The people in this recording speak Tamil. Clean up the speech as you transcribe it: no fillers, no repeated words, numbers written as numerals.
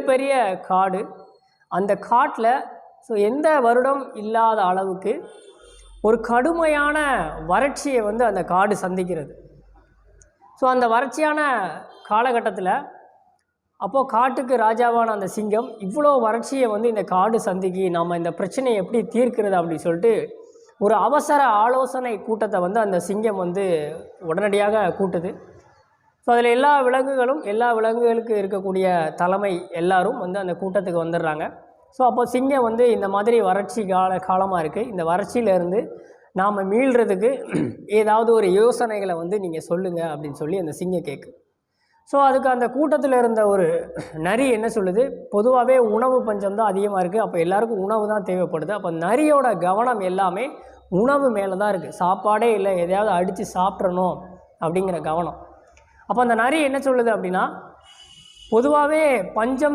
மிகப்பெரிய காடு. அந்த காட்டில் எந்த வருடம் இல்லாத அளவுக்கு ஒரு கடுமையான வறட்சியை அந்த காடு சந்திக்கிறது. அந்த வறட்சியான காலகட்டத்தில் அப்போது காட்டுக்கு ராஜாவான அந்த சிங்கம் இவ்வளோ வறட்சியை இந்த காடு சந்திக்கி நம்ம இந்த பிரச்சனையை எப்படி தீர்க்கிறது அப்படின்னு சொல்லிட்டு ஒரு அவசர ஆலோசனை கூட்டத்தை அந்த சிங்கம் உடனடியாக கூட்டுது. அதில் எல்லா விலங்குகளுக்கு இருக்கக்கூடிய தலைமை எல்லாரும் அந்த கூட்டத்துக்கு வந்துடுறாங்க. அப்போ சிங்கம் இந்த மாதிரி வறட்சி காலமாக இருக்குது, இந்த வறட்சியிலேருந்து நாம் மீள்றதுக்கு ஏதாவது ஒரு யோசனைகளை நீங்கள் சொல்லுங்கள் அப்படின்னு சொல்லி அந்த சிங்கம் கேட்கு. அதுக்கு அந்த கூட்டத்தில் இருந்த ஒரு நரி என்ன சொல்லுது, பொதுவாகவே உணவு பஞ்சம் தான் அதிகமாக இருக்குது, அப்போ எல்லாருக்கும் உணவு தான் தேவைப்படுது. அப்போ நரியோட கவனம் எல்லாமே உணவு மேலே தான் இருக்குது, சாப்பாடே இல்லை, எதையாவது அடித்து சாப்பிட்றணும் அப்படிங்கிற கவனம். அப்போ அந்த நரி என்ன சொல்லுது அப்படின்னா, பொதுவாகவே பஞ்சம்